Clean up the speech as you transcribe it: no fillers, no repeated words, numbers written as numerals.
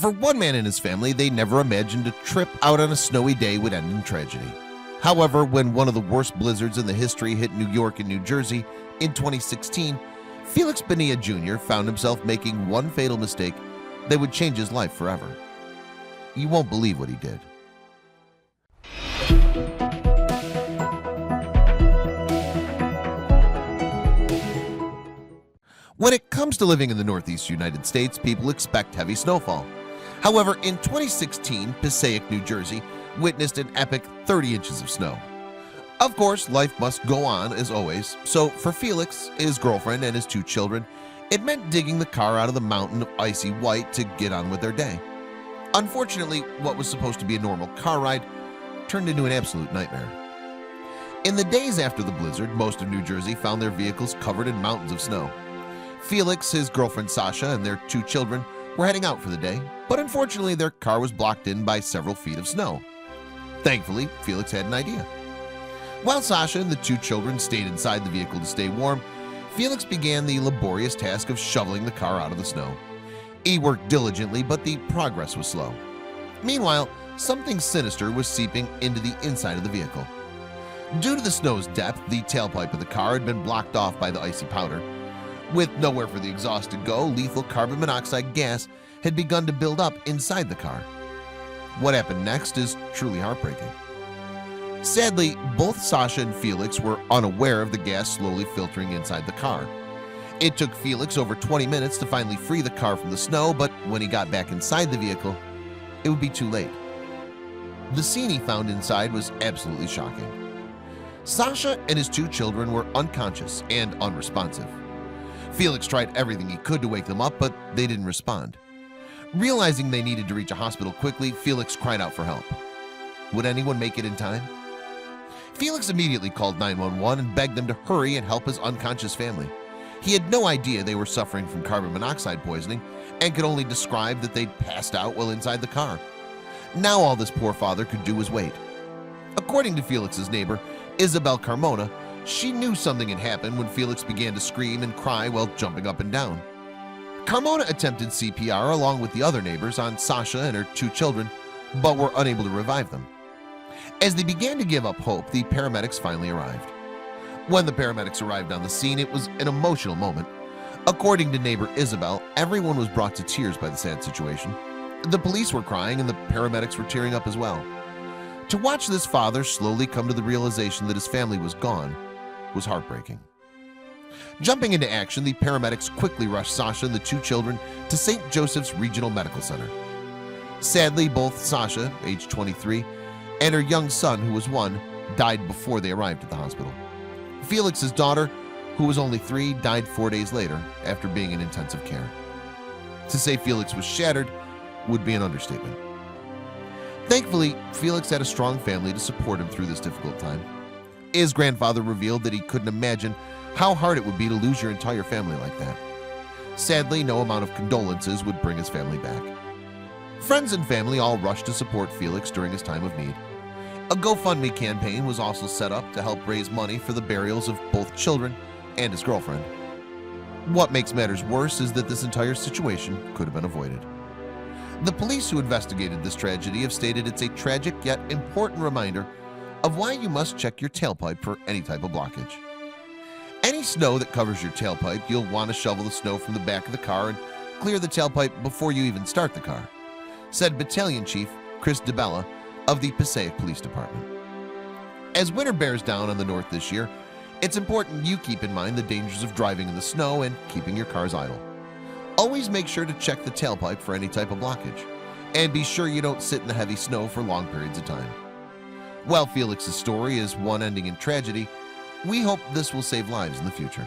For one man and his family, they never imagined a trip out on a snowy day would end in tragedy. However, when one of the worst blizzards in the history hit New York and New Jersey in 2016, Felix Bonilla Jr. found himself making one fatal mistake that would change his life forever. You won't believe what he did. When it comes to living in the Northeast United States, people expect heavy snowfall. However, in 2016, Passaic, New Jersey witnessed an epic 30 inches of snow. Of course, life must go on as always, so for Felix, his girlfriend, and his 2 children, it meant digging the car out of the mountain of icy white to get on with their day. Unfortunately, what was supposed to be a normal car ride turned into an absolute nightmare. In the days after the blizzard, most of New Jersey found their vehicles covered in mountains of snow. Felix, his girlfriend Sasha, and their 2 children were heading out for the day, but unfortunately their car was blocked in by several feet of snow. Thankfully, Felix had an idea. While Sasha and the 2 children stayed inside the vehicle to stay warm, Felix began the laborious task of shoveling the car out of the snow. He worked diligently, but the progress was slow. Meanwhile, something sinister was seeping into the inside of the vehicle. Due to the snow's depth, the tailpipe of the car had been blocked off by the icy powder. With nowhere for the exhaust to go, lethal carbon monoxide gas had begun to build up inside the car. What happened next is truly heartbreaking. Sadly, both Sasha and Felix were unaware of the gas slowly filtering inside the car. It took Felix over 20 minutes to finally free the car from the snow, but when he got back inside the vehicle, it would be too late. The scene he found inside was absolutely shocking. Sasha and his 2 children were unconscious and unresponsive. Felix tried everything he could to wake them up, but they didn't respond. Realizing they needed to reach a hospital quickly, Felix cried out for help. Would anyone make it in time? Felix immediately called 911 and begged them to hurry and help his unconscious family. He had no idea they were suffering from carbon monoxide poisoning and could only describe that they'd passed out while inside the car. Now all this poor father could do was wait. According to Felix's neighbor, Isabel Carmona, she knew something had happened when Felix began to scream and cry while jumping up and down. Carmona attempted CPR along with the other neighbors on Sasha and her 2 children, but were unable to revive them. As they began to give up hope, the paramedics finally arrived. When the paramedics arrived on the scene, it was an emotional moment. According to neighbor Isabel, everyone was brought to tears by the sad situation. The police were crying and the paramedics were tearing up as well. To watch this father slowly come to the realization that his family was gone was heartbreaking. Jumping into action, the paramedics quickly rushed Sasha and the 2 children to St. Joseph's Regional Medical Center. Sadly, both Sasha, age 23, and her young son, who was 1, died before they arrived at the hospital. Felix's daughter, who was only 3, died 4 days later after being in intensive care. To say Felix was shattered would be an understatement. Thankfully, Felix had a strong family to support him through this difficult time. His grandfather revealed that he couldn't imagine how hard it would be to lose your entire family like that. Sadly, no amount of condolences would bring his family back. Friends and family all rushed to support Felix during his time of need. A GoFundMe campaign was also set up to help raise money for the burials of both children and his girlfriend. What makes matters worse is that this entire situation could have been avoided. The police who investigated this tragedy have stated it's a tragic yet important reminder of why you must check your tailpipe for any type of blockage. Any snow that covers your tailpipe, you'll want to shovel the snow from the back of the car and clear the tailpipe before you even start the car, said Battalion Chief Chris DeBella of the Passaic Police Department. As winter bears down on the north this year, it's important you keep in mind the dangers of driving in the snow and keeping your cars idle. Always make sure to check the tailpipe for any type of blockage, and be sure you don't sit in the heavy snow for long periods of time. While Felix's story is one ending in tragedy, we hope this will save lives in the future.